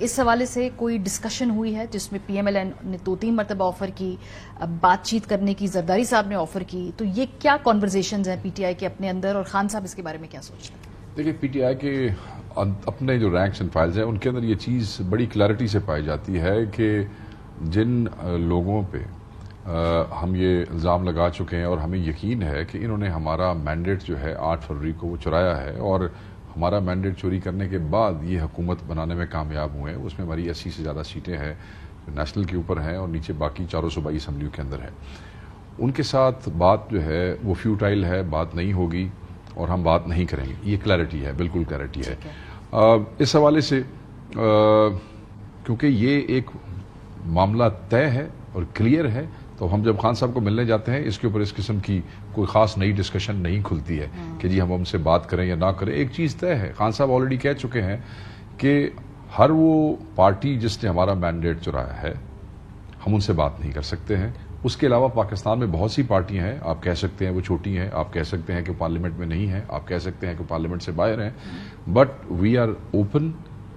اس حوالے سے کوئی ڈسکشن ہوئی ہے جس میں پی ایم ایل این نے 2-3 مرتبہ آفر کی, بات چیت کرنے کی زرداری صاحب نے آفر کی, تو یہ کیا کانورزیشنز ہیں پی ٹی آئی کے اپنے اندر, اور خان صاحب اس کے بارے میں کیا سوچتے ہیں؟ دیکھیں, پی ٹی آئی کے اپنے جو رینکس اینڈ فائلز ہیں ان کے اندر یہ چیز بڑی کلیئرٹی سے پائی جاتی ہے کہ جن لوگوں پہ ہم یہ الزام لگا چکے ہیں اور ہمیں یقین ہے کہ انہوں نے ہمارا مینڈیٹ جو ہے 8 فروری کو وہ چرایا ہے, اور ہمارا مینڈیٹ چوری کرنے کے بعد یہ حکومت بنانے میں کامیاب ہوئے ہیں, اس میں ہماری 80 سے زیادہ سیٹیں ہیں نیشنل کے اوپر ہیں اور نیچے باقی چاروں صوبائی اسمبلیوں کے اندر ہے. ان کے ساتھ بات جو ہے وہ فیوٹائل ہے, بات نہیں ہوگی اور ہم بات نہیں کریں گے, یہ کلیئرٹی ہے, بالکل کلیئرٹی ہے. اس حوالے سے کیونکہ یہ ایک معاملہ طے ہے اور کلیئر ہے, تو ہم جب خان صاحب کو ملنے جاتے ہیں اس کے اوپر اس قسم کی کوئی خاص نئی ڈسکشن نہیں کھلتی ہے کہ جی ہم ان سے بات کریں یا نہ کریں. ایک چیز طے ہے, خان صاحب آلریڈی کہہ چکے ہیں کہ ہر وہ پارٹی جس نے ہمارا مینڈیٹ چرایا ہے ہم ان سے بات نہیں کر سکتے ہیں. اس کے علاوہ پاکستان میں بہت سی پارٹیاں ہیں, آپ کہہ سکتے ہیں وہ چھوٹی ہیں, آپ کہہ سکتے ہیں کہ پارلیمنٹ میں نہیں ہیں, آپ کہہ سکتے ہیں کہ پارلیمنٹ سے باہر ہیں, but we are open,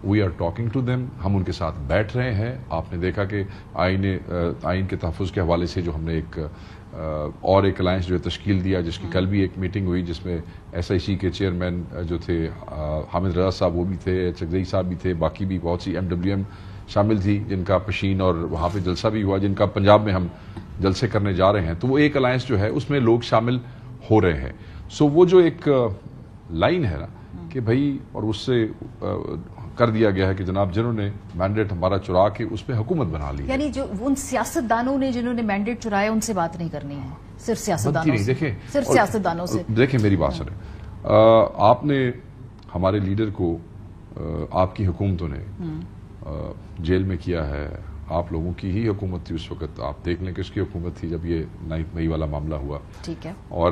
we are talking to them, ہم ان کے ساتھ بیٹھ رہے ہیں. آپ نے دیکھا کہ آئین کے تحفظ کے حوالے سے جو ہم نے ایک الائنس جو تشکیل دیا, جس کی کل بھی ایک میٹنگ ہوئی جس میں ایس آئی سی کے چیئرمین جو تھے حامد رضا صاحب وہ بھی تھے, چکزئی صاحب بھی تھے, باقی بھی بہت سی MWM شامل تھی جن کا پشین اور وہاں پہ جلسہ بھی ہوا, جن کا پنجاب میں ہم جلسے کرنے جا رہے ہیں. تو وہ ایک الائنس جو ہے اس میں لوگ شامل ہو رہے ہیں. سو وہ جو ایک لائن ہے نا کہ بھائی, اور اس سے کر دیا گیا ہے کہ جناب جنہوں نے مینڈیٹ ہمارا چرا کے اس پہ حکومت بنا لی, یعنی جو ان سیاستدانوں نے جنہوں نے مینڈیٹ چرایا ان سے بات نہیں کرنی ہے, صرف سیاستدانوں سے. صرف سیاستدانوں سے. دیکھیں میری بات سنیں, آپ نے ہمارے لیڈر کو آپ کی حکومتوں نے جیل میں کیا ہے, آپ لوگوں کی ہی حکومت تھی اس وقت, آپ دیکھ لیں کہ اس کی حکومت تھی جب یہ 9 مئی والا معاملہ ہوا. ٹھیک ہے. اور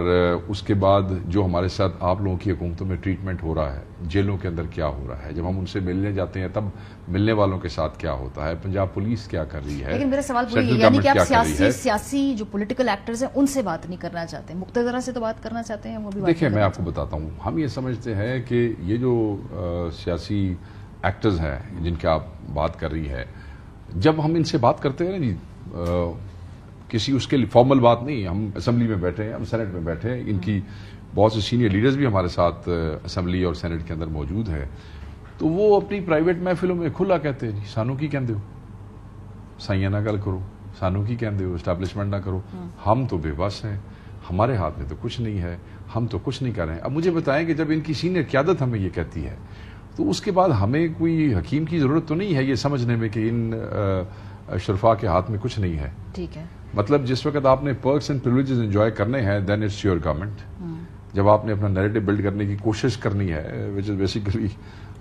اس کے بعد جو ہمارے ساتھ آپ لوگوں کی حکومتوں میں ٹریٹمنٹ ہو رہا ہے, جیلوں کے اندر کیا ہو رہا ہے, جب ہم ان سے ملنے جاتے ہیں تب ملنے والوں کے ساتھ کیا ہوتا ہے, پنجاب پولیس کیا کر رہی ہے. لیکن میرا سوال وہی ہے, یعنی کہ آپ سیاسی جو پولیٹیکل ایکٹرز ہیں ان سے بات نہیں کرنا چاہتے, مقتدرہ سے تو بات کرنا چاہتے ہیں, وہ بھی. دیکھیں میں آپ کو بتاتا ہوں, ہم یہ سمجھتے ہیں کہ یہ جو سیاسی ایکٹرز ہیں جن کی آپ بات کر رہی ہے, جب ہم ان سے بات کرتے ہیں نا جی, کسی اس کے فارمل بات نہیں, ہم اسمبلی میں بیٹھے ہیں, ہم سینٹ میں بیٹھے ہیں, ان کی بہت سے سینئر لیڈرز بھی ہمارے ساتھ اسمبلی اور سینٹ کے اندر موجود ہیں, تو وہ اپنی پرائیویٹ محفلوں میں کھلا کہتے ہیں جی سانو کی کہندے ہو, سائیاں نہ گل کرو, سانو کی کہندے ہو, اسٹیبلشمنٹ نہ کرو, ہم تو بے بس ہیں, ہمارے ہاتھ میں تو کچھ نہیں ہے, ہم تو کچھ نہیں کر رہے ہیں. اب مجھے بتائیں کہ جب ان کی سینئر قیادت ہمیں یہ کہتی ہے تو اس کے بعد ہمیں کوئی حکیم کی ضرورت تو نہیں ہے یہ سمجھنے میں کہ ان شرفا کے ہاتھ میں کچھ نہیں ہے. ٹھیک ہے. مطلب جس وقت آپ نے پرکس اینڈ پریولیجز انجوائے کرنے ہیں دین اٹس یور گورنمنٹ. جب آپ نے اپنا نیریٹو بلڈ کرنے کی کوشش کرنی ہے which is basically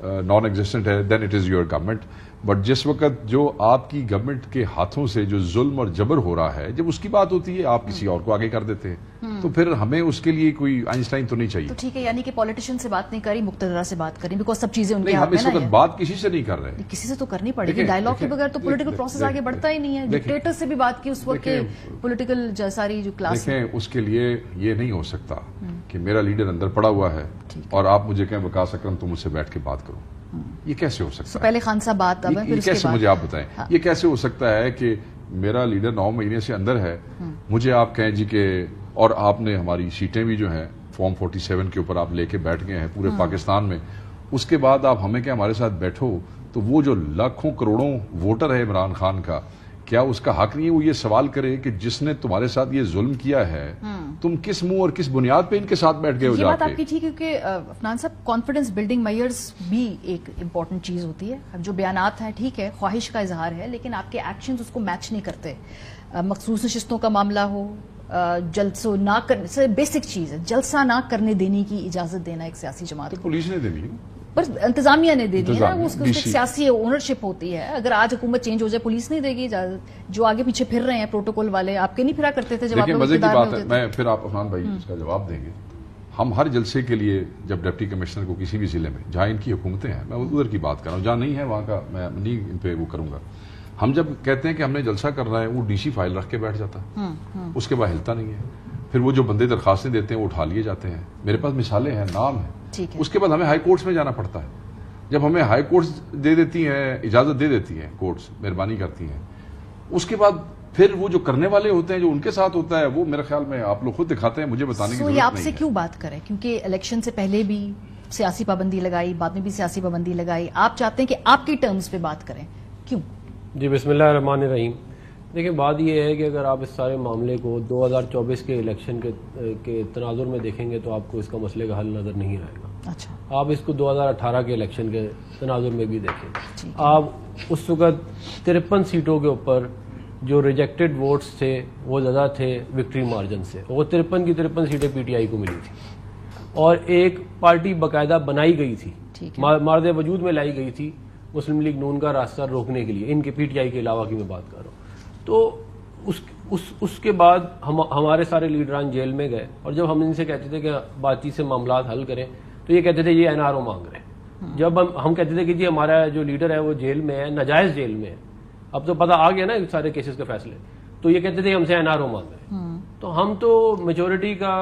non existent ہے, then it is your government. But جس وقت جو آپ کی گورنمنٹ کے ہاتھوں سے جو ظلم اور جبر ہو رہا ہے, جب اس کی بات ہوتی ہے آپ کسی اور کو آگے کر دیتے ہیں, تو پھر ہمیں اس کے لیے کوئی آئنسٹائن تو نہیں چاہیے. تو ٹھیک ہے, یعنی کہ پولیٹیشین سے بات نہیں کری, مقتدرہ سے بات کری, بیکاز سب چیزیں ان کے ہاتھ میں نہیں, ہم اس وقت بات کسی سے نہیں کر رہے. کسی سے تو کرنی پڑے گی, ڈائلاگ کے بغیر تو پولیٹیکل پروسیس آگے بڑھتا ہی نہیں ہے. ڈکٹیٹر سے بھی بات کی اس وقت کے پولیٹیکل ساری جو کلاس. دیکھیں اس کے لیے یہ نہیں ہو سکتا کہ میرا لیڈر اندر پڑا ہوا ہے اور آپ مجھے کہیں وقاص اکرم تم مجھ سے بیٹھ کے بات کرو, یہ کیسے ہو سکتا ہے؟ پہلے خان صاحب بات اب یہ کیسے, مجھے آپ بتائیں یہ کیسے ہو سکتا ہے کہ میرا لیڈر 9 مہینے سے اندر ہے, مجھے آپ کہیں جی کہ, اور آپ نے ہماری سیٹیں بھی جو ہیں فارم 47 کے اوپر آپ لے کے بیٹھ گئے ہیں پورے پاکستان میں, اس کے بعد آپ ہمیں کہ ہمارے ساتھ بیٹھو, تو وہ جو لاکھوں کروڑوں ووٹر ہے عمران خان کا, کیا اس کا حق نہیں ہے وہ یہ سوال کرے کہ جس نے تمہارے ساتھ یہ ظلم کیا ہے تم کس منہ اور کس بنیاد پہ ان کے ساتھ بیٹھ گئے ہو؟ یہ بات آپ کی تھی کیونکہ عفنان صاحب کانفیڈنس بلڈنگ میئرز بھی ایک امپورٹنٹ چیز ہوتی ہے. اب جو بیانات ہیں ٹھیک ہے خواہش کا اظہار ہے, لیکن آپ کے ایکشنز اس کو میچ نہیں کرتے. مخصوص نشستوں کا معاملہ ہو, جلسوں نہ کرنے سے بیسک چیز ہے, جلسہ نہ کرنے دینے کی اجازت دینا ایک سیاسی جماعت کو. پولیس نے دینی, بس انتظامیہ نے دے دی ہے, وہ اس کی سیاسی اونرشپ ہوتی ہے. اگر آج حکومت چینج ہو جائے پولیس نہیں دے گی اجازت. جو آگے پیچھے پھر رہے ہیں پروٹوکول والے, آپ کے نہیں پھرا کرتے تھے جب آپ مزے کی بات ہے. میں پھر آپ عفنان بھائی اس کا جواب دیں گے. ہم ہر جلسے کے لیے جب ڈپٹی کمشنر کو کسی بھی ضلع میں جہاں ان کی حکومتیں ہیں, میں ادھر کی بات کر رہا ہوں, جہاں نہیں ہے وہاں کا میں نہیں ان پہ وہ کروں گا, ہم جب کہتے ہیں کہ ہم نے جلسہ کرنا ہے وہ ڈی سی فائل رکھ کے بیٹھ جاتا ہے, اس کے بعد ہلتا نہیں ہے. پھر وہ جو بندے درخواستیں دیتے ہیں وہ اٹھا لیے جاتے ہیں. میرے پاس مثالیں ہیں, نام ہے. اس کے بعد ہمیں ہائی کورٹس میں جانا پڑتا ہے. جب ہمیں ہائی کورٹس دے دیتی ہیں, اجازت دے دیتی ہیں کورٹس, مہربانی کرتی ہیں, اس کے بعد پھر وہ جو کرنے والے ہوتے ہیں, جو ان کے ساتھ ہوتا ہے, وہ میرے خیال میں آپ لوگ خود دکھاتے ہیں, مجھے بتانے کی ضرورت نہیں ہے. آپ سے کیوں بات کریں, کیونکہ الیکشن سے پہلے بھی سیاسی پابندی لگائی, بعد میں بھی سیاسی پابندی لگائی, آپ چاہتے ہیں کہ آپ کی ٹرمز پہ بات کریں, کیوں؟ جی بسم اللہ الرحمن الرحیم. دیکھیں بات یہ ہے کہ اگر آپ اس سارے معاملے کو 2024 کے الیکشن کے تناظر میں دیکھیں گے تو آپ کو اس کا مسئلے کا حل نظر نہیں آئے گا. اچھا, آپ اس کو 2018 کے الیکشن کے تناظر میں بھی دیکھیں. آپ اس وقت 53 سیٹوں کے اوپر جو ریجیکٹڈ ووٹس تھے وہ زیادہ تھے وکٹری مارجن سے, وہ 53 کی 53 سیٹیں پی ٹی آئی کو ملی تھی, اور ایک پارٹی باقاعدہ بنائی گئی تھی, مارد وجود میں لائی گئی تھی مسلم لیگ نون کا راستہ روکنے کے لیے, ان کے پی ٹی آئی کے علاوہ کی میں بات کر رہا ہوں. تو اس کے بعد ہمارے سارے لیڈران جیل میں گئے, اور جب ہم ان سے کہتے تھے کہ بات چیت سے معاملات حل کریں تو یہ کہتے تھے یہ این آر او مانگ رہے ہیں. جب ہم کہتے تھے کہ جی ہمارا جو لیڈر ہے وہ جیل میں ہے, ناجائز جیل میں ہے, اب تو پتہ آ گیا نا سارے کیسز کے فیصلے, تو یہ کہتے تھے ہم سے این آر او مانگ رہے ہیں. تو ہم تو میجورٹی کا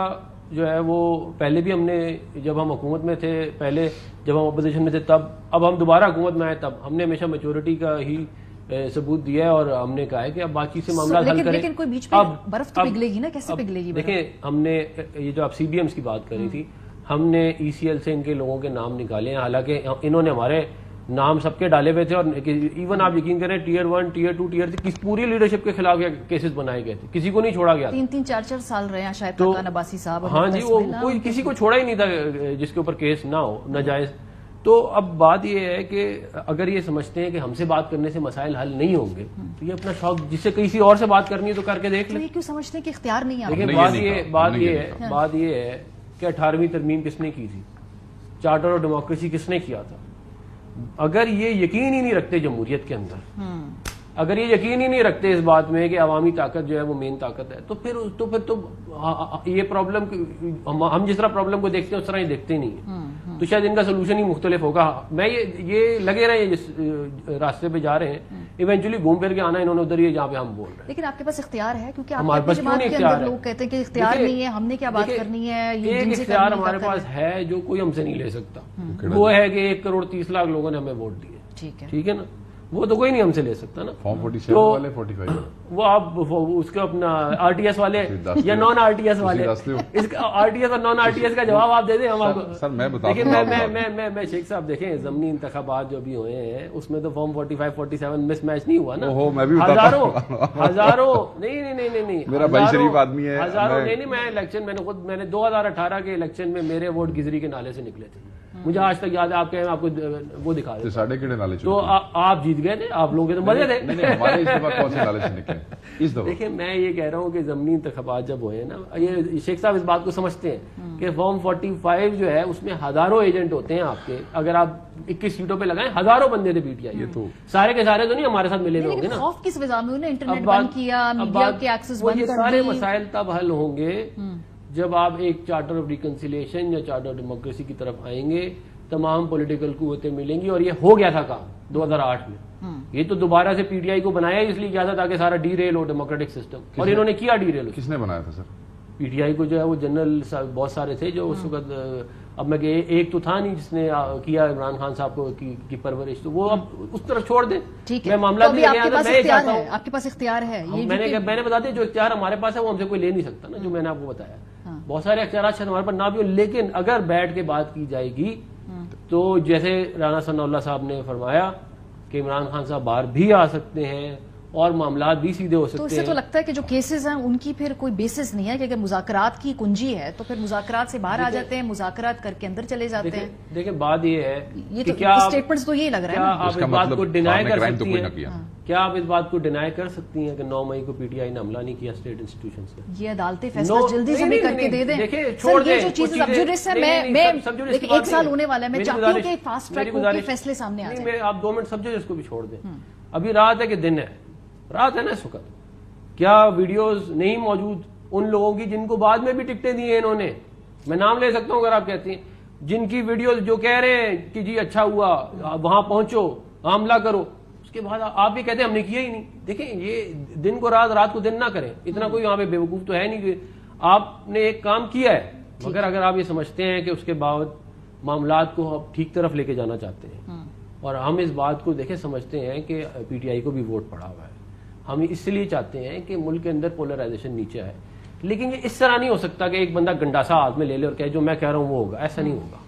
جو ہے وہ پہلے بھی ہم نے, جب ہم حکومت میں تھے, پہلے جب ہم اپوزیشن میں تھے تب, اب ہم دوبارہ حکومت میں آئے تب, ہم نے ہمیشہ میجورٹی کا ہی ثبوت دیا ہے, اور ہم نے کہا ہے کہ اب بات چیت سے معاملات حل کریں. لیکن کوئی بیچ میں برف تو پگھلے گی نا, کیسے پگھلے گی؟ دیکھیں ہم نے یہ جو آپ سی بی ایمز کی بات کر رہی تھی, ہم نے ای سی ایل سے ان کے لوگوں کے نام نکالے ہیں, حالانکہ انہوں نے ہمارے نام سب کے ڈالے ہوئے تھے, اور ایون آپ یقین کریں ٹیئر 1 ٹیئر 2 ٹیئر 3 پوری لیڈرشپ کے خلاف کیسز بنائے گئے تھے, کسی کو نہیں چھوڑا گیا. 3 4 سال رہے ہیں شاید خاقان عباسی صاحب. ہاں جی, وہ کوئی کسی کو چھوڑا ہی نہیں تھا جس کے اوپر کیس نہ ہو ناجائز. تو اب بات یہ ہے کہ اگر یہ سمجھتے ہیں کہ ہم سے بات کرنے سے مسائل حل نہیں ہوں گے تو یہ اپنا شوق, جس سے کسی اور سے بات کرنی ہے تو کر کے دیکھ لیں. یہ کیوں سمجھتے ہیں کہ اختیار نہیں ہے؟ لیکن بات یہ ہے کہ 18ویں ترمیم کس نے کی تھی, چارٹر آف ڈیموکریسی کس نے کیا تھا. اگر یہ یقین ہی نہیں رکھتے جمہوریت کے اندر, اگر یہ یقین ہی نہیں رکھتے اس بات میں کہ عوامی طاقت جو ہے وہ مین طاقت ہے, تو پھر یہ پرابلم ہم جس طرح پرابلم کو دیکھتے ہیں اس طرح ہی دیکھتے نہیں ہیں, تو شاید ان کا سولوشن ہی مختلف ہوگا. میں یہ لگے رہے ہیں جس راستے پہ جا رہے ہیں, ایونچولی گھوم پھر کے آنا انہوں نے ادھر ہی جہاں پہ ہم بول رہے ہیں. لیکن آپ کے پاس اختیار ہے, کیونکہ ہمارے پاس کیوں نہیں اختیار ہے؟ لوگ کہتے ہیں کہ اختیار نہیں ہے, ہم نے کیا بات کرنی ہے. ایک اختیار ہمارے پاس ہے جو کوئی ہم سے نہیں لے سکتا, وہ ہے کہ 1 کروڑ 30 لاکھ لوگوں نے ہمیں ووٹ دیے. ٹھیک ہے نا, وہ تو کوئی نہیں ہم سے لے سکتا نا. فارم 47 والے 45 وہ آپ اس کا اپنا آر ٹی ایس والے یا نان آر ٹی ایس والے, اس کا آر ٹی ایس اور نان آر ٹی ایس کا جواب آپ دے دیں ہم آپ کو. لیکن میں شیخ صاحب دیکھیں, ضمنی انتخابات جو بھی ہوئے ہیں اس میں تو فارم 45 47 مس میچ نہیں ہوا نا. ہزاروں نہیں میرا بھائی شریف آدمی ہے, ہزاروں نہیں. میں الیکشن میں نے 2018 کے الیکشن میں میرے ووٹ گزری کے نالے سے نکلے تھے, مجھے آج تک یاد ہے. آپ کہیں آپ کو وہ دکھا دیں ساڑھے کیڑے نالے, تو آپ جیت گئے تھے, آپ لوگوں کے تو مزے تھے. ہمارے اس دفعہ کون سے نالے سے نکلے اس دفعہ؟ دیکھیں میں یہ کہہ رہا ہوں کہ ضمنی انتخابات جب ہوئے نا, یہ شیخ صاحب اس بات کو سمجھتے ہیں کہ فارم 45 جو ہے اس میں ہزاروں ایجنٹ ہوتے ہیں آپ کے. اگر آپ 21 سیٹوں پہ لگائیں, ہزاروں بندے تھے پی ٹی آئی, تو سارے کے سارے تو نہیں ہمارے ساتھ ملے ہوئے ہوں گے نا. خوف کس وجہ میں انٹرنیٹ بند کیا, میڈیا کے ایکسس بند کر دی. سارے مسائل تب حل ہوں گے جب آپ ایک چارٹر آف ریکنسیلیشن یا چارٹر آف ڈیموکریسی کی طرف آئیں گے, تمام پولیٹیکل قوتیں ملیں گی, اور یہ ہو گیا تھا کام 2008 میں. یہ تو دوبارہ سے پی ٹی آئی کو بنایا اس لیے کیا تھا تاکہ سارا ڈی ریل ہو ڈیموکریٹک سسٹم, اور انہوں نے کیا ڈی ریل. کس نے بنایا تھا سر پی ٹی آئی کو؟ جو ہے وہ جنرل بہت سارے تھے جو اس وقت, اب میں کہ ایک تو تھا نہیں جس نے کیا عمران خان صاحب کو کی پرورش, تو وہ اب اس طرف چھوڑ دیں. میں معاملہ آپ کے پاس اختیار ہے, میں نے بتا دیا جو اختیار ہمارے پاس ہے وہ ہم سے کوئی لے نہیں سکتا نا, جو میں نے آپ کو بتایا. بہت سارے اختیارات شاید ہمارے پاس نہ بھی ہو, لیکن اگر بیٹھ کے بات کی جائے گی تو جیسے رانا ثناء اللہ صاحب نے فرمایا کہ عمران خان صاحب باہر بھی آ سکتے ہیں اور معاملات بھی سیدھے ہو سکتے ہیں. تو اس سے تو لگتا ہے کہ جو کیسز ہیں ان کی پھر کوئی بیسس نہیں ہے, کہ اگر مذاکرات کی کنجی ہے تو پھر مذاکرات سے باہر آ جاتے ہیں, مذاکرات کر کے اندر چلے جاتے ہیں. دیکھیں بات یہ ہے کہ کیا اسٹیٹمنٹس تو یہی لگ رہا ہے, آپ اس بات کو ڈینائی کر سکتی ہیں, کیا آپ اس بات کو ڈینائی کر سکتی ہیں کہ 9 مئی کو پی ٹی آئی نے حملہ نہیں کیا اسٹیٹ انسٹیٹیوشن سے؟ یہ عدالتی فیصلہ جلدی سے کر کے دے دیں. چھوڑ دیں جو چیز سب جوڈس ہے, میں 1 سال ہونے والا ہے, میں چاہتی ہوں کہ فاسٹ ٹریک ہو کے فیصلے سامنے آ جائیں. آپ 2 منٹ سب جوڈس کو بھی چھوڑ دیں. ابھی رات ہے کہ دن ہے, رات ہے نا اس وقت, کیا ویڈیوز نہیں موجود ان لوگوں کی جن کو بعد میں بھی ٹکٹیں دی ہیں انہوں نے؟ میں نام لے سکتا ہوں اگر آپ کہتی ہیں, جن کی ویڈیوز جو کہہ رہے ہیں کہ جی اچھا ہوا وہاں پہنچو حملہ کرو, اس کے بعد آپ بھی کہتے ہیں ہم نے کیا ہی نہیں. دیکھیں یہ دن کو رات, رات کو دن نہ کریں, اتنا کوئی وہاں پہ بیوقوف تو ہے نہیں کہ آپ نے ایک کام کیا ہے, مگر اگر آپ یہ سمجھتے ہیں کہ اس کے بعد معاملات کو آپ ٹھیک طرف لے کے جانا چاہتے ہیں اور ہم اس بات کو دیکھیں سمجھتے ہیں کہ پی ٹی آئی کو بھی ووٹ پڑا ہوا ہے. ہم اس لیے چاہتے ہیں کہ ملک کے اندر پولرائزیشن نیچے ہے, لیکن یہ اس طرح نہیں ہو سکتا کہ ایک بندہ گنڈاسا ہاتھ میں لے لے اور کہے جو میں کہہ رہا ہوں وہ ہوگا. ایسا نہیں ہوگا.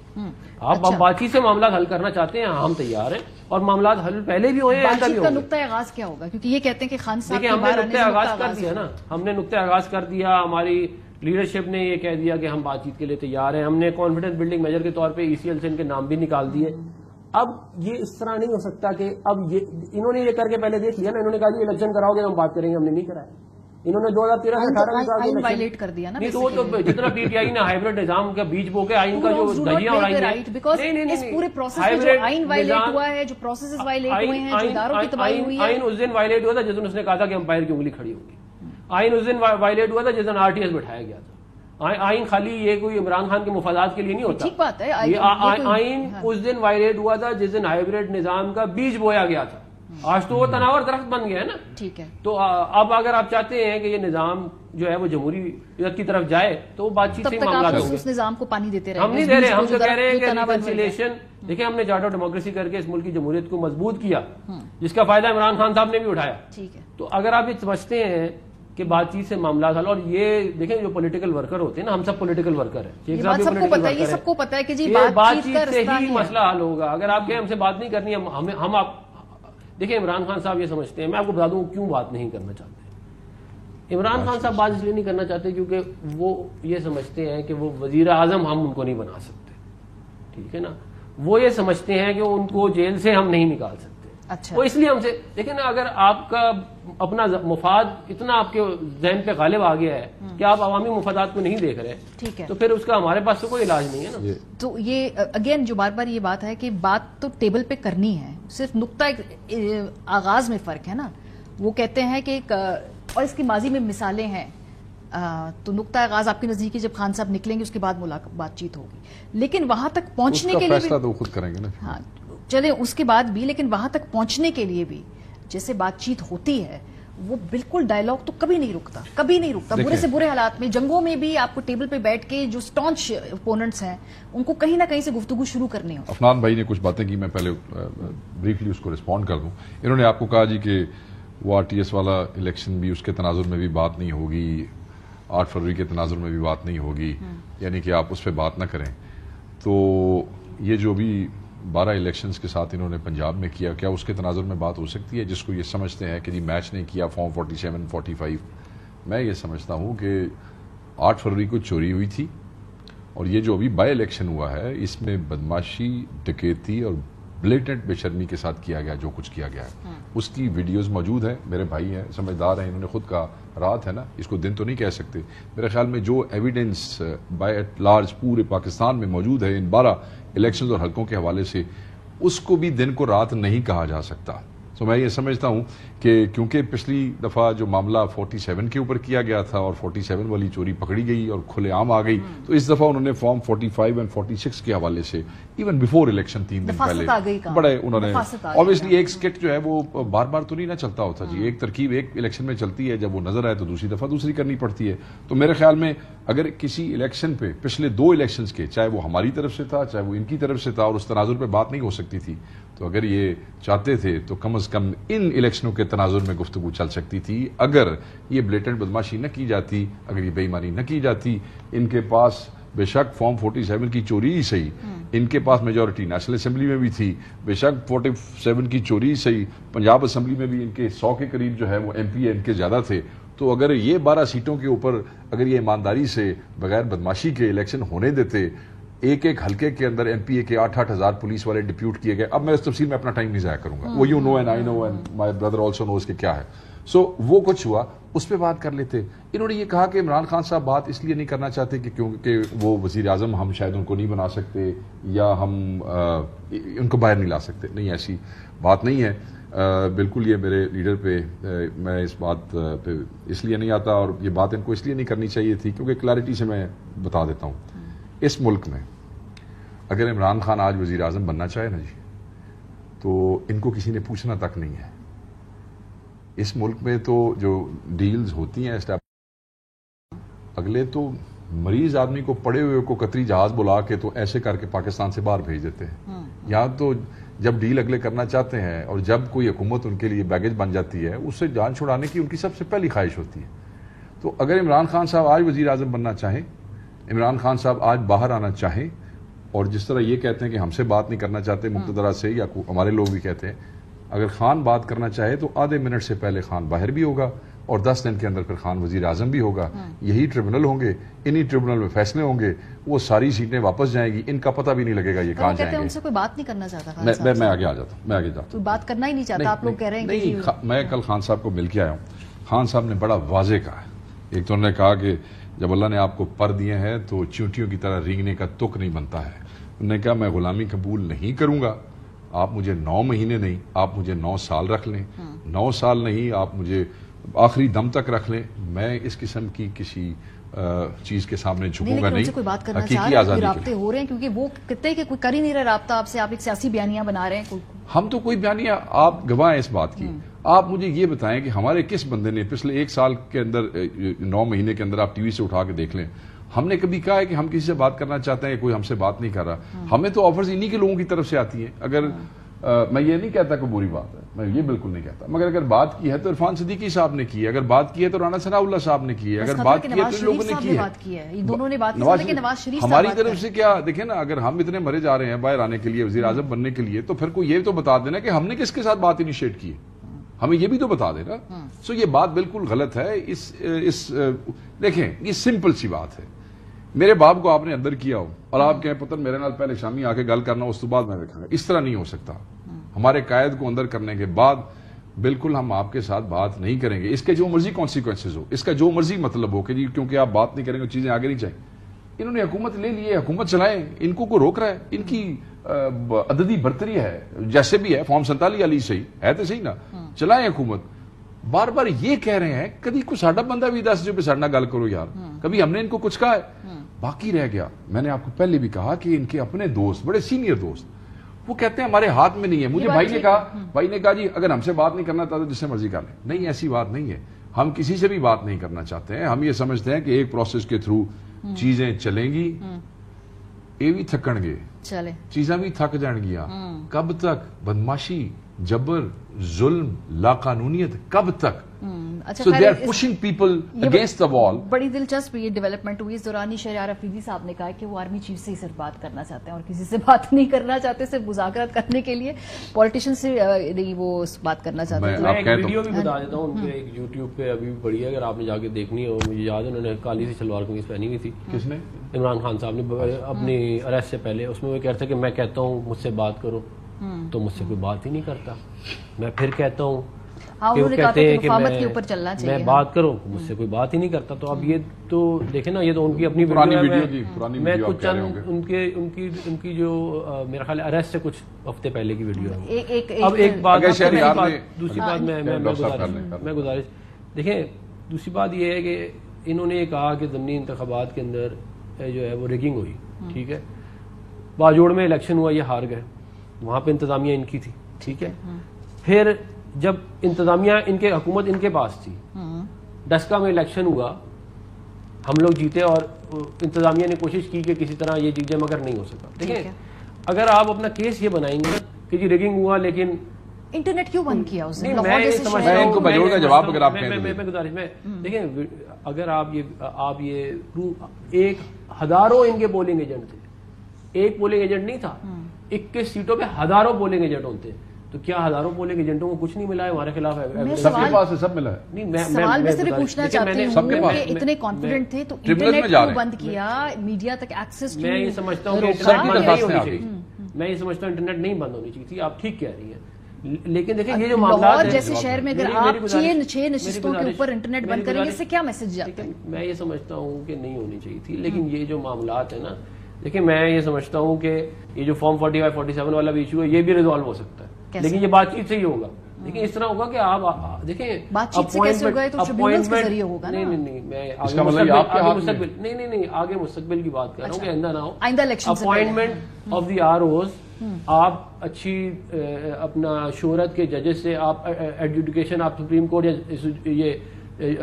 آپ بات چیت سے معاملات حل کرنا چاہتے ہیں, ہم تیار ہیں, اور معاملات حل پہلے بھی ہوئے ہیں, بات چیت کا نقطۂ آغاز کیا ہوگا؟ کیونکہ یہ کہتے ہیں کہ خان صاحب ہم نے نقطۂ آغاز کر دیا نا, ہم نے نقطۂ آغاز کر دیا. ہماری لیڈرشپ نے یہ کہہ دیا کہ ہم بات چیت کے لیے تیار ہیں. ہم نے کانفیڈنس بلڈنگ میجر کے طور پہ ECL سے ان کے نام بھی نکال دیے. اب یہ اس طرح نہیں ہو سکتا کہ اب یہ انہوں نے یہ کر کے پہلے دیکھ لیا نا, انہوں نے کہا جی الیکشن کراؤ گے ہم بات کریں گے, ہم نے نہیں کرایا. انہوں نے 2013 میں وائلیٹ کر دیا نا, تو جتنا پی ٹی آئی نے ہائیبرڈ نظام کا بیچ بو کے آئین کا جو دھجیاں اڑائی ہیں, اس پورے پروسیس میں جو آئین وائلیٹ ہوا ہے, جو پروسیسز وائلیٹ ہوئے ہیں, جو اداروں کی تباہی ہوئی ہے, آئین اس دن وائلیٹ ہوا تھا جس دن اس نے کہا تھا کہ امپائر کی انگلی کھڑی ہوگی. آئین اس دن وائلیٹ ہوا تھا جس دن RTS بٹھایا گیا تھا. آئین خالی یہ کوئی عمران خان کے مفادات کے لیے نہیں ہوتا. ٹھیک بات ہے. آئین اس دن وائلیٹ ہوا تھا جس دن ہائیبرڈ نظام کا بیج بویا گیا تھا. آج تو وہ تناور درخت بن گیا ہے نا. ٹھیک ہے. تو اب اگر آپ چاہتے ہیں کہ یہ نظام جو ہے وہ جمہوریت کی طرف جائے تو وہ بات چیت سے معاملات ہوں گے. اس نظام کو پانی دیتے رہے. ہم نہیں دے رہے, ہم تو کہہ رہے ہیں کہ ریکنسیلیشن. دیکھیں ہم نے چارٹر ڈیموکریسی کر کے اس ملک کی جمہوریت کو مضبوط کیا, جس کا فائدہ عمران خان صاحب نے بھی اٹھایا. ٹھیک ہے. تو اگر آپ یہ سمجھتے ہیں کہ بات چیت سے معاملات حل, اور یہ دیکھیں جو پولیٹیکل ورکر ہوتے ہیں نا, ہم سب پولیٹیکل ورکر ہیں, سب کو پتا ہے کہ جی بات چیت سے ہی مسئلہ حل ہوگا. اگر آپ کہیں ہم سے بات نہیں کرنی, ہم آپ دیکھیں عمران خان صاحب یہ سمجھتے ہیں, میں آپ کو بتا دوں کیوں بات نہیں کرنا چاہتے. عمران خان صاحب بات اس لیے نہیں کرنا چاہتے کیونکہ وہ یہ سمجھتے ہیں کہ وہ وزیر اعظم ہم ان کو نہیں بنا سکتے. ٹھیک ہے نا, وہ یہ سمجھتے ہیں کہ ان کو جیل سے ہم نہیں نکال سکتے. اچھا. وہ اس لیے ہم سے دیکھیں نا, اگر آپ کا اپنا مفاد اتنا آپ کے ذہن پہ غالب آ گیا ہے کہ آپ عوامی مفادات کو نہیں دیکھ رہے, ٹھیک ہے, تو پھر اس کا ہمارے پاس تو کوئی علاج نہیں ہے نا. تو یہ اگین جو بار بار یہ بات ہے کہ بات تو ٹیبل پہ کرنی ہے, صرف نقطہ آغاز میں فرق ہے نا. وہ کہتے ہیں کہ اور اس کی ماضی میں مثالیں ہیں, تو نقطہ آغاز آپ کے نزدیک جب خان صاحب نکلیں گے اس کے بعد بات چیت ہوگی, لیکن وہاں تک پہنچنے کے لیے فیصلہ تو خود کریں گے نا. ہاں چلے اس کے بعد بھی, لیکن وہاں تک پہنچنے کے لیے بھی جیسے بات چیت ہوتی ہے وہ بالکل ڈائلاگ تو کبھی نہیں رکتا, کبھی نہیں رکتا. برے سے برے حالات میں, جنگوں میں بھی آپ کو ٹیبل پہ بیٹھ کے جو سٹانچ اپوننٹس ہیں ان کو کہیں نہ کہیں سے گفتگو شروع کرنی ہو. عفنان بھائی نے کچھ باتیں کی, میں پہلے بریفلی اس کو رسپونڈ کر دوں. انہوں نے آپ کو کہا جی کہ وہ RTS والا الیکشن بھی, اس کے تناظر میں بھی بات نہیں ہوگی, 8 فروری کے تناظر میں بھی بات نہیں ہوگی, یعنی کہ آپ اس پہ بات نہ کریں. تو یہ جو بھی 12 الیکشنز کے ساتھ انہوں نے پنجاب میں کیا, کیا اس کے تناظر میں بات ہو سکتی ہے؟ جس کو یہ سمجھتے ہیں کہ جی میچ نہیں کیا فارم 47 45, میں یہ سمجھتا ہوں کہ 8 فروری کو چوری ہوئی تھی, اور یہ جو ابھی بائی الیکشن ہوا ہے اس میں بدماشی, ڈکیتی اور بلیٹنٹ بے شرمی کے ساتھ کیا گیا جو کچھ کیا گیا ہے. اس کی ویڈیوز موجود ہیں, میرے بھائی ہیں, سمجھدار ہیں, انہوں نے خود کہا رات ہے نا, اس کو دن تو نہیں کہہ سکتے. میرے خیال میں جو ایویڈنس بائی ایٹ لارج پورے پاکستان میں موجود ہے ان 12 الیکشنز اور حلقوں کے حوالے سے, اس کو بھی دن کو رات نہیں کہا جا سکتا. تو میں یہ سمجھتا ہوں کہ کیونکہ پچھلی دفعہ جو معاملہ 47 کے اوپر کیا گیا تھا اور 47 والی چوری پکڑی گئی اور کھلے عام آ گئی, تو اس دفعہ انہوں نے فارم 45 اور 46 کے حوالے سے ایون بیفور الیکشن 3 دن پہلے بڑے انہوں نے obviously ایک سکٹ جو ہے وہ بار بار تو نہیں نہ چلتا ہوتا جی, ایک ترکیب ایک الیکشن میں چلتی ہے, جب وہ نظر آئے تو دوسری دفعہ دوسری کرنی پڑتی ہے. تو میرے خیال میں اگر کسی الیکشن پہ پچھلے 2 الیکشنز کے, چاہے وہ ہماری طرف سے تھا چاہے وہ ان کی طرف سے تھا, اور اس تناظر پہ بات نہیں ہو سکتی تھی, تو اگر یہ چاہتے تھے تو کم از کم ان الیکشنوں کے تناظر میں گفتگو چل سکتی تھی. اگر یہ بلیٹنٹ بدماشی نہ کی جاتی, اگر یہ بے ایمانی نہ کی جاتی, ان کے پاس بے شک فارم 47 کی چوری ہی صحیح, ان کے پاس میجورٹی نیشنل اسمبلی میں بھی تھی, بے شک 47 کی چوری ہی صحیح, پنجاب اسمبلی میں بھی ان کے 100 کے قریب جو ہے وہ MP ان کے زیادہ تھے. تو اگر یہ 12 سیٹوں کے اوپر اگر یہ ایمانداری سے بغیر بدماشی کے الیکشن ہونے دیتے, ایک ایک حلقے کے اندر MPA کے 8-8 ہزار پولیس والے ڈپیوٹ کیے گئے. اب میں اس تفصیل میں اپنا ٹائم نہیں ضائع کروں گا, وہ you know and I know and my brother also knows کہ کیا ہے. سو وہ کچھ ہوا, اس پہ بات کر لیتے. انہوں نے یہ کہا کہ عمران خان صاحب بات اس لیے نہیں کرنا چاہتے کہ کیونکہ وہ وزیر اعظم, ہم شاید ان کو نہیں بنا سکتے یا ہم ان کو باہر نہیں لا سکتے. نہیں, ایسی بات نہیں ہے. بالکل یہ میرے لیڈر پہ میں اس بات پہ اس لیے نہیں آتا, اور یہ بات ان کو اس لیے نہیں کرنی چاہیے تھی کیونکہ کلیئرٹی سے میں بتا دیتا ہوں. اس ملک میں اگر عمران خان آج وزیر اعظم بننا چاہے نا جی, تو ان کو کسی نے پوچھنا تک نہیں ہے. اس ملک میں تو جو ڈیلز ہوتی ہیں اگلے تو مریض آدمی کو پڑے ہوئے کو قطری جہاز بلا کے تو ایسے کر کے پاکستان سے باہر بھیج دیتے ہیں. یہاں تو جب ڈیل اگلے کرنا چاہتے ہیں اور جب کوئی حکومت ان کے لیے بیگیج بن جاتی ہے اس سے جان چھڑانے کی ان کی سب سے پہلی خواہش ہوتی ہے. تو اگر عمران خان صاحب آج وزیر اعظم بننا چاہیں, عمران خان صاحب آج باہر آنا چاہیں, اور جس طرح یہ کہتے ہیں کہ ہم سے بات نہیں کرنا چاہتے مقتدرہ سے, یا ہمارے لوگ بھی کہتے ہیں, اگر خان بات کرنا چاہے تو آدھے منٹ سے پہلے خان باہر بھی ہوگا اور 10 دن کے اندر پھر خان وزیر اعظم بھی ہوگا. یہی ٹریبونل ہوں گے, انہی ٹریبونل میں فیصلے ہوں گے, وہ ساری سیٹیں واپس جائیں گی, ان کا پتہ بھی نہیں لگے گا یہ کہاں جائیں گے. ان سے کوئی بات نہیں کرنا چاہتا, میں آگے آ جاتا ہوں, میں آگے جاتا ہوں. بات کرنا ہی نہیں چاہتا, آپ لوگ کہہ رہے ہیں کہ میں کل خان صاحب کو مل کے آیا ہوں. خان صاحب نے بڑا واضح کہا ہے. ایک تو انہوں نے کہا کہ جب اللہ نے آپ کو پر دیے ہیں تو چیونٹیوں کی طرح رینگنے کا تک نہیں بنتا ہے. انہوں نے کہا میں غلامی قبول نہیں کروں گا, آپ مجھے 9 مہینے نہیں, آپ مجھے 9 سال رکھ لیں, 9 سال نہیں, آپ مجھے آخری دم تک رکھ لیں, میں اس قسم کی کسی چیز کے سامنے جھکوں گا نہیں. کوئی بات کرنا چاہ رہے ہیں, رابطے ہو رہے ہیں, کیونکہ وہ کہتے کہ کوئی کر ہی نہیں رہا رابطہ آپ سے, آپ ایک سیاسی بیانیاں بنا رہے ہیں. ہم تو کوئی بیانیہ, آپ گواہ ہیں اس بات کی. آپ مجھے یہ بتائیں کہ ہمارے کس بندے نے پچھلے 1 سال کے اندر 9 مہینے کے اندر آپ ٹی وی سے اٹھا کے دیکھ لیں, ہم نے کبھی کہا ہے کہ ہم کسی سے بات کرنا چاہتے ہیں, کوئی ہم سے بات نہیں کر رہا. ہمیں تو آفرز انہی کے لوگوں کی طرف سے آتی ہیں. اگر میں یہ نہیں کہتا کہ بری بات ہے, میں یہ بالکل نہیں کہتا, مگر اگر بات کی ہے تو عرفان صدیقی صاحب نے کی ہے, اگر بات کی ہے تو رانا ثناء اللہ صاحب نے کی ہے, اگر بات کی ہے تو لوگوں نے کی ہے. دونوں نے بات کی, لیکن نواز شریف ہماری طرف سے کیا دیکھیں نا, اگر ہم اتنے مرے جا رہے ہیں باہر آنے کے لیے, وزیر اعظم بننے کے لیے, تو پھر کوئی یہ تو بتا دینا کہ ہم نے کس کے ساتھ بات انیشیٹ کی ہے, ہمیں یہ بھی تو بتا دینا. سو یہ بات بالکل غلط ہے. دیکھیں یہ سمپل سی بات ہے. میرے باپ کو آپ نے اندر کیا ہو اور آپ کہیں پتر میرے نال پہلے شامی آ کے گل کرنا, اس تو بعد میں دیکھوں گا, اس طرح نہیں ہو سکتا. ہمارے قائد کو اندر کرنے کے بعد بالکل ہم آپ کے ساتھ بات نہیں کریں گے. اس کے جو مرضی کانسیکوینسز ہو, اس کا جو مرضی مطلب ہو کہ جی کیونکہ آپ بات نہیں کریں گے چیزیں آگے نہیں جائیں. انہوں نے حکومت لے لی ہے, حکومت چلائیں, ان کو روک رہا ہے, ان کی عددی برتری ہے, جیسے بھی ہے فارم 47 علی صحیح ہے تو صحیح نا, چلائیں حکومت. بار بار یہ کہہ رہے ہیں کبھی کوئی ساڈا بندہ بھی 10 جو ساڈا گل کرو یار, کبھی ہم نے ان کو کچھ کہا ہے. باقی رہ گیا, میں نے آپ کو پہلے بھی کہا کہ ان کے اپنے دوست, بڑے سینئر دوست, وہ کہتے ہیں ہمارے ہاتھ میں نہیں ہے. مجھے بھائی نے کہا جی اگر ہم سے بات نہیں کرنا چاہتے جس سے مرضی کر لیں. نہیں, ایسی بات نہیں ہے, ہم کسی سے بھی بات نہیں کرنا چاہتے ہیں. ہم یہ سمجھتے ہیں کہ ایک پروسیس کے تھرو چیزیں چلیں گی, یہ بھی تھکن گے, چیزیں بھی تھک جان گیا. کب تک بدماشی, جبر, ظلم, لاقانونیت, کب تک؟ So they are pushing people against the wall. بڑی دلچسپ یہ ڈیولپمنٹ ہوئی اس دوران. شہریار افریدی صاحب نے کہا کہ وہ آرمی چیف سے ہی صرف بات کرنا چاہتے ہیں اور کسی سے بات نہیں کرنا چاہتے, صرف مذاکرات کرنے کے لیے پولیٹیشین سے نہیں وہ بات کرنا چاہتے ہیں. میں ایک ویڈیو بھی بتا دیتا ہوں, ان پہ ایک یوٹیوب پہ ابھی بھی پڑی ہے, اگر آپ نے جا کے دیکھنی ہو. مجھے یاد ہے انہوں نے کالی سی شلوار قمیض پہنی ہوئی تھی. کس نے؟ عمران خان صاحب نے اپنی اریسٹ سے پہلے. اس میں وہ کہتے کہ میں کہتا ہوں مجھ سے بات کرو تو مجھ سے کوئی بات ہی نہیں کرتا, میں پھر کہتا ہوں کہتے ہیں کہ میں بات کروں, مجھ سے کوئی بات ہی نہیں کرتا. تو اب یہ تو دیکھیں نا, یہ تو ان کی اپنی ویڈیو, میں کچھ چند ان کی جو میرا خیال اریسٹ سے کچھ ہفتے پہلے کی ویڈیو ہے. اب ایک بات, دوسری بات میں گزارش, دیکھیں دوسری بات یہ ہے کہ انہوں نے یہ کہا کہ ضمنی انتخابات کے اندر جو ہے وہ ریگنگ ہوئی, ٹھیک ہے, باجوڑ میں الیکشن ہوا, یہ ہار گئے, وہاں پہ انتظامیہ ان کی تھی, ٹھیک ہے. پھر جب انتظامیہ ان کے حکومت ان کے پاس تھی, ڈسکا میں الیکشن ہوا, ہم لوگ جیتے اور انتظامیہ نے کوشش کی کہ کسی طرح یہ جیت جائے, مگر نہیں ہو سکا. دیکھیں اگر آپ اپنا کیس یہ بنائیں گے کہ جی ریگنگ ہوا, لیکن انٹرنیٹ کیوں بند کیا اس نے؟ میں گزارش میں دیکھیں, اگر آپ یہ ایک ہزاروں ان کے پولنگ ایجنٹ تھے, ایک پولنگ ایجنٹ نہیں تھا, 21 سیٹوں پہ ہزاروں پولنگ ایجنٹ ہوتے ہیں, تو کیا ہزاروں پولنگ ایجنٹوں کو کچھ نہیں ملا ہے ہمارے خلاف؟ سب کے پاس سب ملا ہے. نہیں, سوال میں صرف پوچھنا چاہتی ہوں کہ اتنے کانفیڈنٹ تھے تو انٹرنیٹ کیوں بند کیا, میڈیا تک ایکسس میں یہ سمجھتا ہوں کہ انٹرنیٹ نہیں بند ہونی چاہیے تھی. آپ ٹھیک کہہ رہی ہیں, لیکن دیکھیں یہ جو معاملات جیسے شہر میں اگر آپ 6 نشستوں کے اوپر انٹرنیٹ بند کریں گے, اس سے کیا میسج جاتا ہے؟ میں یہ سمجھتا ہوں کہ نہیں ہونی چاہیے تھی. لیکن یہ جو معاملات ہیں نا, دیکھیں میں یہ سمجھتا ہوں کہ یہ جو فارم 45-47 والا بھی ایشو ہے, یہ بھی ریزالو ہو سکتا ہے, لیکن یہ بات چیت سے ہی ہوگا. لیکن اس طرح ہوگا کہ آپ دیکھیں آگے مستقبل کی بات کر رہا ہوں کہ آئندہ نہ ہو. اپوائنٹمنٹ آف دی ROs, آپ اچھی اپنا شہرت کے ججز سے, آپ ایڈجوڈیکیشن آپ سپریم کورٹ یا یہ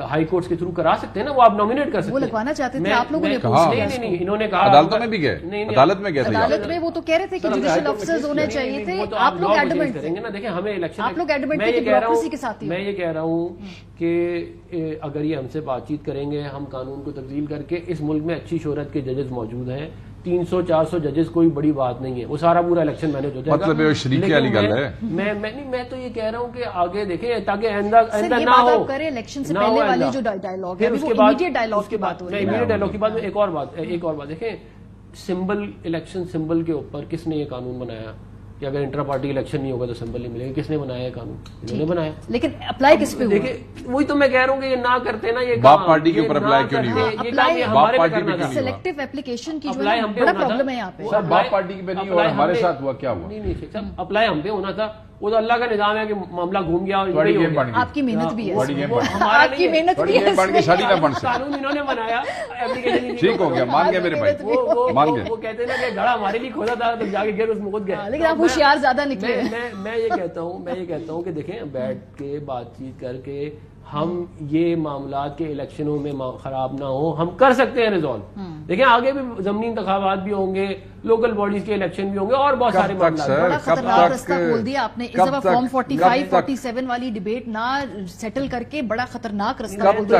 ہائی کورٹس کے تھرو کرا سکتے ہیں نا, وہ آپ نامینیٹ کر سکتے ہیں. وہ لگوانا چاہتے تھے آپ لوگوں نے. نہیں, انہوں نے کہا عدالتوں میں بھی گئے, عدالت میں گئے تھے, عدالت میں وہ تو کہہ رہے تھے کہ جوڈیشل افسرز ہونے چاہیے تھے. آپ لوگ ایڈمنٹ کریں گے نا. دیکھیں ہمیں الیکشن, آپ لوگ ایڈمنٹ تھے کہ بیوروکریسی کے ساتھ ہی. میں یہ کہہ رہا ہوں کہ اگر یہ ہم سے بات چیت کریں گے, ہم قانون کو تبدیل کر کے, اس ملک میں اچھی شہرت کے ججز موجود ہیں, 300-400 ججز کوئی بڑی بات نہیں ہے, وہ سارا پورا الیکشن مینج ہو جائے گا. مطلب شریکی والی گل ہے. میں تو یہ کہہ رہا ہوں کہ آگے دیکھیں تاکہ آئندہ نہ ہو. الیکشن سے پہلے والی جو ڈائلاگ ہے اس کے بعد ڈائلاگ کی بات ہو رہی ہے. امیڈیٹ ڈائلاگ کی بات میں ایک اور بات دیکھیں, سمبل الیکشن سمبل کے اوپر کس نے یہ قانون بنایا کہ اگر انٹر پارٹی الیکشن نہیں ہوگا تو سمبل نہیں ملے گا؟ کس نے بنایا یہ قانون؟ انہوں نے بنایا. لیکن اپلائی کس پہ ہوا؟ دیکھیں وہی تو میں کہہ رہا ہوں کہ یہ نہ کرتے نا, یہ باپ پارٹی کے اوپر اپلائی کیوں نہیں ہوا؟ اپلائی ہمارے پہ کرنا تھا. سلیکٹیو ایپلیکیشن کی جو ہے بڑا پرابلم ہے یہاں پہ. سر باپ پارٹی کی پہ نہیں ہوا, ہمارے ساتھ ہوا, کیا ہوا؟ نہیں, اپلائی ہم پہ ہونا تھا. وہ تو اللہ کا نظام ہے کہ معاملہ گھوم گیا. آپ کی محنت بھی ہے, آپ کی محنت بھی ہے. قانون انہوں نے بنایا, ٹھیک ہو گیا, مان گئے میرے بھائی, مان گئے. وہ کہتے ہیں نا کہ گھڑا ہمارے لیے کھودا تھا تو جا کے اس میں خود گئے. لیکن آپ ہوشیار زیادہ نکلے. میں یہ کہتا ہوں کہ دیکھیں بیٹھ کے بات چیت کر کے ہم یہ معاملات کے الیکشنوں میں خراب نہ ہو, ہم کر سکتے ہیں ریزالو. دیکھیں آگے بھی ضمنی انتخابات بھی ہوں گے, لوکل باڈیز کے الیکشن بھی ہوں گے, اور بہت سارے معاملات. بڑا خطرناک رستہ کھول دیا آپ نے. اس دفعہ فارم 45-47 والی ڈیبیٹ نہ سیٹل کر کے بڑا خطرناک رستہ کھول دیا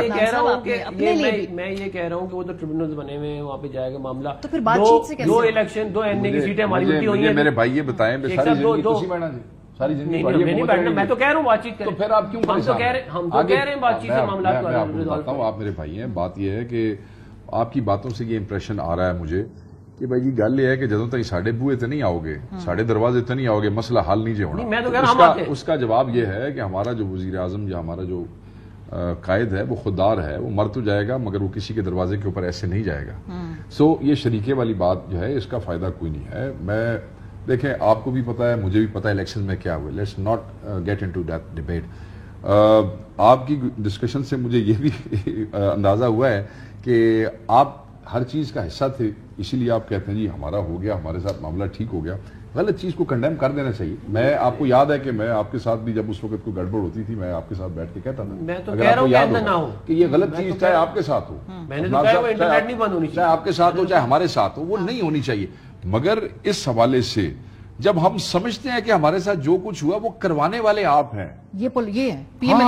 اپنے لیے. میں یہ کہہ رہا ہوں کہ وہ تو ٹریبونلز بنے ہوئے ہیں, وہاں پہ جائے گا معاملہ. تو پھر بات چیت سے کیسے؟ 2 الیکشن 2 این اے کی سیٹیں ہماری ملتی ہوئی ہیں. میرے بھائی یہ بتائیں, ساری زندگی میں تو کہہ رہا ہوں بات چیت کریں. تو پھر آپ کیوں پریشان؟ ہم تو کہہ رہے ہیں بات چیت سے معاملات میں آپ کو بتاتا ہوں, آپ میرے بھائی ہیں. بات یہ ہے کہ آپ کی باتوں سے یہ امپریشن آ رہا ہے مجھے کہ بھائی یہ گل یہ ہے کہ جدوں تک ساڑھے بوئے تے نہیں آؤ گے, ساڑھے دروازے تے نہیں آؤ گے, مسئلہ حل نہیں جے ہونا. میں تو کہہ رہا ہوں اس کا جواب یہ ہے کہ ہمارا جو وزیر اعظم یا ہمارا جو قائد ہے وہ خوددار ہے, وہ مر تو جائے گا مگر وہ کسی کے دروازے کے اوپر ایسے نہیں جائے گا. سو یہ شریکے والی بات جو ہے اس کا فائدہ کوئی نہیں ہے. میں دیکھیں آپ کو بھی پتا ہے, مجھے بھی پتا ہے الیکشن میں کیا ہوئے. Let's not get into that debate. آپ کی ڈسکشن سے مجھے یہ بھی اندازہ ہوا ہے کہ آپ ہر چیز کا حصہ تھے, اسی لیے آپ کہتے ہیں جی ہمارا ہو گیا, ہمارے ساتھ معاملہ ٹھیک ہو گیا. غلط چیز کو کنڈیم کر دینا چاہیے. میں آپ کو یاد ہے کہ میں آپ کے ساتھ بھی جب اس وقت کوئی گڑبڑ ہوتی تھی میں آپ کے ساتھ بیٹھ کے کہتا تھا, میں تو کہہ رہا ہوں کہ یہ غلط چیز چاہے آپ کے ساتھ ہو, چاہے آپ کے ساتھ ہو چاہے ہمارے ساتھ ہو, وہ نہیں ہونی چاہیے. مگر اس حوالے سے جب ہم سمجھتے ہیں کہ ہمارے ساتھ جو کچھ ہوا وہ کروانے والے آپ ہیں, یہ ہے پی ایم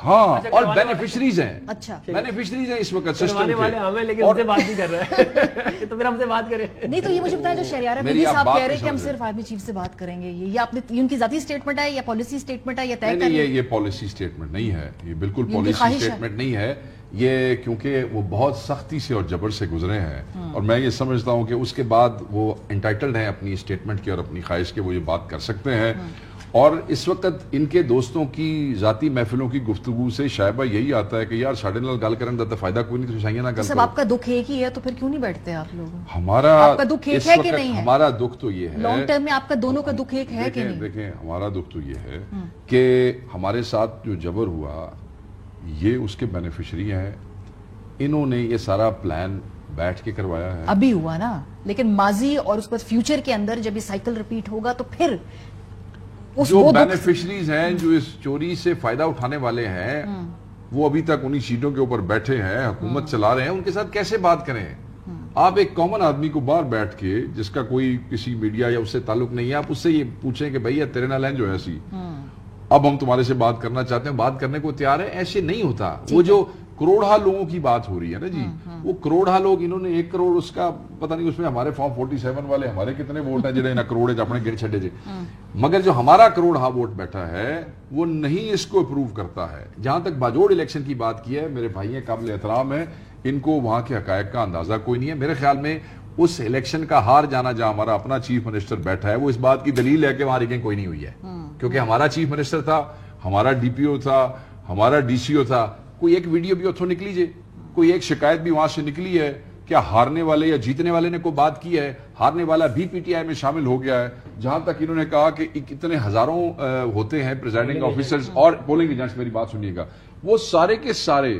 ہاں, اور بینیفیشریز ہیں. اچھا بینیفیشریز ہیں اس وقت سسٹم کروانے والے ہم ہیں, لیکن ان سے بات نہیں کر رہے تو پھر ہم سے بات کریں. نہیں تو یہ مجھے بتایا جو شہریار صاحب کہہ رہے ہیں کہ ہم صرف آرمی چیف سے بات کریں گے, یہ آپ نے ان کی ذاتی اسٹیٹمنٹ ہے یا پالیسی اسٹیٹمنٹ ہے, یا طے کر یہ پالیسی اسٹیٹمنٹ نہیں ہے, یہ بالکل پالیسی اسٹیٹمنٹ نہیں ہے. یہ کیونکہ وہ بہت سختی سے اور جبر سے گزرے ہیں, اور میں یہ سمجھتا ہوں کہ اس کے بعد وہ انٹائٹلڈ ہیں اپنی اسٹیٹمنٹ کی اور اپنی خواہش کے, وہ یہ بات کر سکتے ہیں. اور اس وقت ان کے دوستوں کی ذاتی محفلوں کی گفتگو سے شائبہ یہی آتا ہے کہ یار ساڑھے نال گل کرن دا فائدہ کوئی نہیں, تو شائیاں نہ سب آپ کا دکھ ایک ہی ہے, تو پھر کیوں نہیں بیٹھتے آپ لوگ؟ ہمارا آپ کا دکھ ایک ہے کہ نہیں ہے؟ ہمارا دکھ تو یہ ہے لانگ ٹرم میں آپ کا دونوں کا دکھ ایک ہے کہ نہیں؟ دیکھیں ہمارا دکھ تو یہ ہے کہ ہمارے ساتھ جو جبر ہوا یہ اس کے بینیفیشری ہیں, انہوں نے یہ سارا پلان بیٹھ کے کروایا ہے. ابھی ہوا نا, لیکن ماضی اور اس پر فیوچر کے اندر جب یہ سائیکل ریپیٹ ہوگا تو پھر جو بینیفیشریز ہیں, جو اس چوری سے فائدہ اٹھانے والے ہیں, وہ ابھی تک انہی سیٹوں کے اوپر بیٹھے ہیں, حکومت چلا رہے ہیں, ان کے ساتھ کیسے بات کریں؟ آپ ایک کامن آدمی کو باہر بیٹھ کے, جس کا کوئی کسی میڈیا یا اس سے تعلق نہیں ہے, آپ اس سے یہ پوچھیں کہ بھائی تیرے نال جو ہے سی اب ہم تمہارے سے بات کرنا چاہتے ہیں, بات کرنے کو تیار ہے, ایسے نہیں ہوتا. وہ جو کروڑہ لوگوں کی بات ہو رہی ہے نا جی, وہ کروڑہ لوگ, انہوں نے 1 کروڑ اس کا پتہ نہیں, اس میں ہمارے فارم 47 والے ہمارے کتنے ووٹ ہیں جنہیں نہ کروڑے اپنے گن چھڑے جے, مگر جو ہمارا کروڑہ ووٹ بیٹھا ہے وہ نہیں اس کو اپروو کرتا ہے. جہاں تک باجوڑ الیکشن کی بات کی ہے, میرے بھائی قابل احترام ہیں, ان کو وہاں کے حقائق کا اندازہ کوئی نہیں ہے. میرے خیال میں اس الیکشن کا ہار جانا جہاں ہمارا اپنا چیف منسٹر بیٹھا ہے, وہ اس بات کی دلیل ہے کہ وہاں ریگنگ کوئی نہیں ہوئی ہے, کیونکہ ہمارا چیف منسٹر تھا, ہمارا ڈی پی او تھا, ہمارا ڈی سی او تھا. کوئی ایک ویڈیو بھی اتھوں نکلی جے, کوئی ایک شکایت بھی وہاں سے نکلی ہے, کیا ہارنے والے یا جیتنے والے نے کوئی بات کی ہے؟ ہارنے والا بھی پی ٹی آئی میں شامل ہو گیا ہے. جہاں تک انہوں نے کہا کہ اتنے ہزاروں ہوتے ہیں پریزائڈنگ آفیسرز اور پولنگ ایجنٹس, میری بات سنیے گا, وہ سارے کے سارے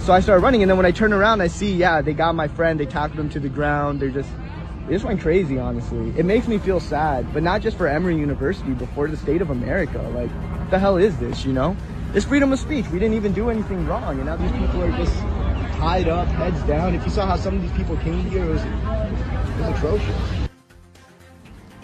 So I started running, and then when I turn around, I see, yeah, they got my friend, they tackled him to the ground, they just went crazy, honestly. It makes me feel sad, but not just for Emory University, but for the state of America. Like, what the hell is this, you know? It's freedom of speech. We didn't even do anything wrong, and now these people are just tied up, heads down. If you saw how some of these people came here, it was atrocious.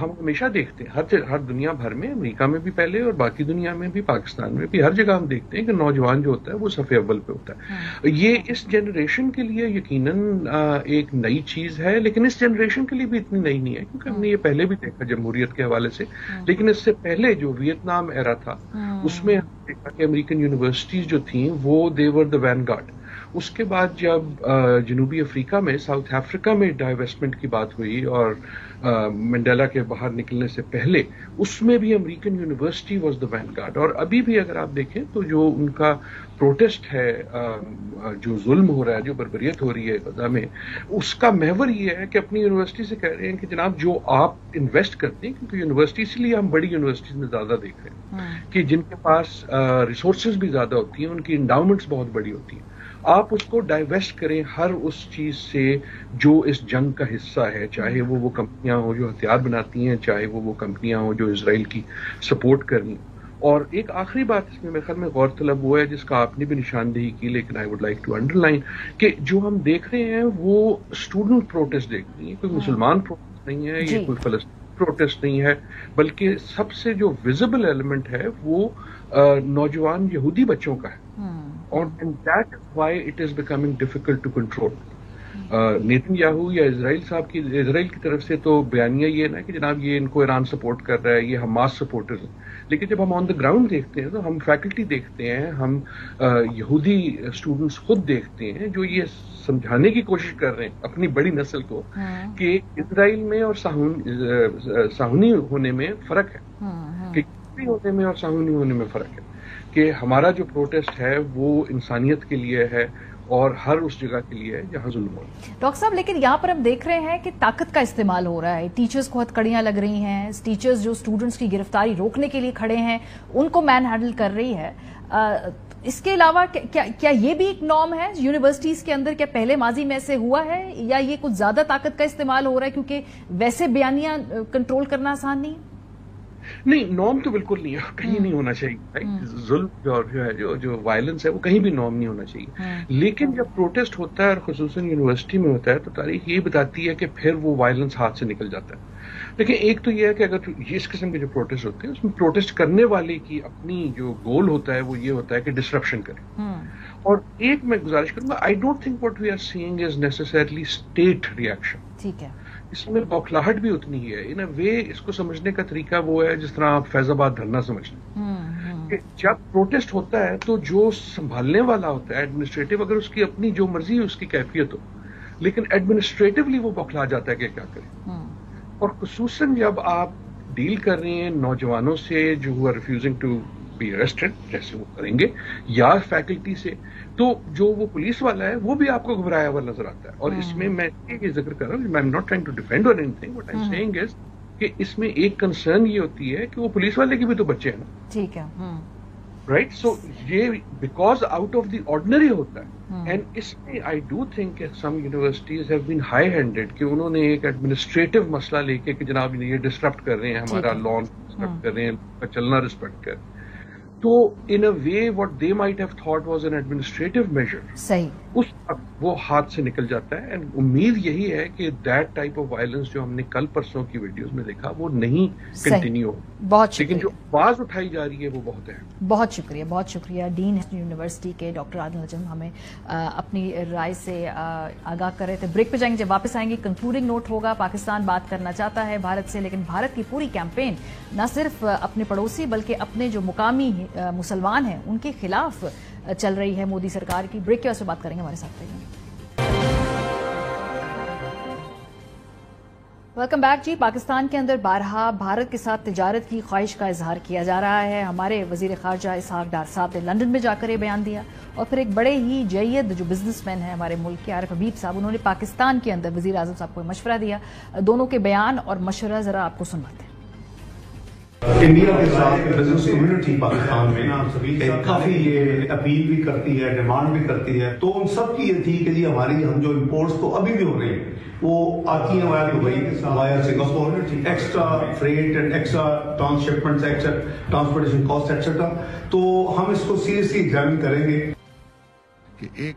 ہم ہمیشہ دیکھتے ہیں ہر دنیا بھر میں، امریکہ میں بھی پہلے اور باقی دنیا میں بھی، پاکستان میں بھی، ہر جگہ ہم دیکھتے ہیں کہ نوجوان جو ہوتا ہے وہ صف اول پہ ہوتا ہے. یہ اس جنریشن کے لیے یقیناً ایک نئی چیز ہے، لیکن اس جنریشن کے لیے بھی اتنی نئی نہیں ہے، کیونکہ ہم نے یہ پہلے بھی دیکھا جمہوریت کے حوالے سے. لیکن اس سے پہلے جو ویتنام ایرا تھا اس میں ہم نے دیکھا کہ امریکن یونیورسٹیز جو تھیں وہ دے ور دا وین گارڈ. اس کے بعد جب جنوبی افریقہ میں، ساؤتھ افریقہ میں ڈائیویسٹمنٹ کی بات ہوئی اور منڈیلا کے باہر نکلنے سے پہلے، اس میں بھی American university was the when guard. اور ابھی بھی اگر آپ دیکھیں تو جو ان کا پروٹیسٹ ہے، جو ظلم ہو رہا ہے، جو بربریت ہو رہی ہے غزہ میں، اس کا محور یہ ہے کہ اپنی یونیورسٹی سے کہہ رہے ہیں کہ جناب جو آپ انویسٹ کرتے ہیں، کیونکہ یونیورسٹی اس لیے ہم بڑی یونیورسٹیز میں زیادہ دیکھ رہے ہیں کہ جن کے پاس ریسورسز بھی زیادہ ہوتی ہیں، ان کی انڈاؤمنٹس بہت بڑی ہوتی ہیں، آپ اس کو ڈائیویسٹ کریں ہر اس چیز سے جو اس جنگ کا حصہ ہے، چاہے وہ کمپنیاں ہوں جو ہتھیار بناتی ہیں، چاہے وہ کمپنیاں ہوں جو اسرائیل کی سپورٹ کر رہی ہیں. اور ایک آخری بات اس میں میرے خیال میں غور طلب وہ ہے جس کا آپ نے بھی نشاندہی کی، لیکن I would like to underline کہ جو ہم دیکھ رہے ہیں وہ اسٹوڈنٹ پروٹیسٹ دیکھ رہی ہیں، کوئی مسلمان پروٹیسٹ نہیں ہے، یہ کوئی فلسطینی پروٹیسٹ نہیں ہے، بلکہ سب سے جو ویزیبل ایلیمنٹ ہے وہ نوجوان یہودی بچوں کا ہے. اور that why it is becoming difficult to control. Netanyahu یا اسرائیل کی طرف سے تو بیانیہ یہ نا کہ جناب یہ ان کو ایران سپورٹ کر رہا ہے، یہ حماس سپورٹرز ہیں. لیکن جب ہم آن دا گراؤنڈ دیکھتے ہیں تو ہم فیکلٹی دیکھتے ہیں، ہم یہودی اسٹوڈنٹس خود دیکھتے ہیں جو یہ سمجھانے کی کوشش کر رہے ہیں اپنی بڑی نسل کو کہ اسرائیل میں اور صہیونی ہونے میں فرق ہے، کہ یہودی ہونے میں اور صہیونی ہونے میں فرق ہے، کہ ہمارا جو پروٹیسٹ ہے وہ انسانیت کے لیے ہے اور ہر اس جگہ کے لیے ہے جہاں ظلم ہو. ڈاکٹر صاحب لیکن یہاں پر ہم دیکھ رہے ہیں کہ طاقت کا استعمال ہو رہا ہے، ٹیچرز کو ہتھکڑیاں لگ رہی ہیں، ٹیچرز جو اسٹوڈنٹس کی گرفتاری روکنے کے لیے کھڑے ہیں ان کو مین ہینڈل کر رہی ہے. اس کے علاوہ کیا یہ بھی ایک نارم ہے یونیورسٹیز کے اندر؟ کیا پہلے ماضی میں ایسے ہوا ہے یا یہ کچھ زیادہ طاقت کا استعمال ہو رہا ہے کیونکہ ویسے بیانیاں کنٹرول کرنا آسان نہیں؟ نہیں، نارم تو بالکل نہیں ہے، کہیں نہیں ہونا چاہیے. ظلم جو ہے جو وائلنس ہے وہ کہیں بھی نارم نہیں ہونا چاہیے. لیکن جب پروٹیسٹ ہوتا ہے اور خصوصاً یونیورسٹی میں ہوتا ہے تو تاریخ یہ بتاتی ہے کہ پھر وہ وائلنس ہاتھ سے نکل جاتا ہے. لیکن ایک تو یہ ہے کہ اگر اس قسم کے جو پروٹیسٹ ہوتے ہیں اس میں پروٹیسٹ کرنے والے کی اپنی جو گول ہوتا ہے وہ یہ ہوتا ہے کہ ڈسرپشن کرے. اور ایک میں گزارش کروں گا، I don't think what we are seeing is necessarily state reaction. ٹھیک ہے، اس میں بوکھلاہٹ بھی اتنی ہی ہے. ان اے وے اس کو سمجھنے کا طریقہ وہ ہے جس طرح آپ فیض آباد دھرنا سمجھ لیں کہ جب پروٹیسٹ ہوتا ہے تو جو سنبھالنے والا ہوتا ہے ایڈمنسٹریٹو، اگر اس کی اپنی جو مرضی اس کی کیفیت ہو، لیکن ایڈمنسٹریٹولی وہ بوکھلا جاتا ہے کہ کیا کرے. اور خصوصاً جب آپ ڈیل کر رہے ہیں نوجوانوں سے جو are refusing to be arrested, جیسے وہ کریں گے، یا فیکلٹی سے، تو جو وہ پولیس والا ہے وہ بھی آپ کو گھبرایا ہوا نظر آتا ہے. اور اس میں میں یہ ذکر کر رہا ہوں، میں am not trying to defend or anything, what I am saying is کہ اس میں ایک کنسرن یہ ہوتی ہے کہ وہ پولیس والے کے بھی تو بچے ہیں نا. ٹھیک ہے، رائٹ. سو یہ because out of the ordinary ہوتا ہے. اینڈ اس میں I do think some universities have been high handed کہ انہوں نے ایک ایڈمنسٹریٹو مسئلہ لے کے کہ جناب یہ ڈسٹرپٹ کر رہے ہیں ہمارا لا، ڈسٹرپٹ کر رہے ہیں کا چلنا ریسپیکٹ کر. تو in a way what they might have thought was an administrative measure, صحیح، اس وقت وہ ہاتھ سے نکل جاتا ہے. اینڈ امید یہی ہے کہ دیٹ ٹائپ آف وائلنس جو ہم نے کل پرسوں کی ویڈیوز میں دیکھا وہ نہیں کنٹینیو ہو. بہت شکریہ. لیکن جو آواز اٹھائی جا رہی ہے وہ بہت ہے. بہت شکریہ، بہت شکریہ. ڈین یونیورسٹی کے ڈاکٹر عادل نجم ہمیں اپنی رائے سے آگاہ کر رہے تھے. بریک پہ جائیں گے، جب واپس آئیں گے کنکلوڈنگ نوٹ ہوگا. پاکستان بات کرنا چاہتا ہے بھارت سے، لیکن بھارت کی پوری کیمپین نہ صرف اپنے پڑوسی بلکہ اپنے جو مقامی مسلمان ہیں ان کے خلاف چل رہی ہے مودی سرکار کی. بریک کے واسطے بات کریں گے، ہمارے ساتھ رہیے. ویلکم بیک جی. پاکستان کے اندر بارہا بھارت کے ساتھ تجارت کی خواہش کا اظہار کیا جا رہا ہے. ہمارے وزیر خارجہ اسحاق ڈار صاحب نے لندن میں جا کر یہ بیان دیا، اور پھر ایک بڑے ہی جید جو بزنس مین ہیں ہمارے ملک کے عارف حبیب صاحب، انہوں نے پاکستان کے اندر وزیر اعظم صاحب کو مشورہ دیا. دونوں کے بیان اور مشورہ ذرا آپ کو سنواتے ہیں. انڈیا کے ساتھ بزنس کمیونٹی پاکستان میں کافی یہ اپیل بھی کرتی ہے، ڈیمانڈ بھی کرتی ہے. تو ان سب کی یہ تھی کہ جی ہماری ہم جو امپورٹس تو ابھی بھی ہو رہی ہیں وہ آتی ہیں via Dubai, via Singapore, extra freight and extra transhipments, extra transportation cost etcetera. تو ہم اس کو سیریسلی ایگزامن کریں گے کہ ایک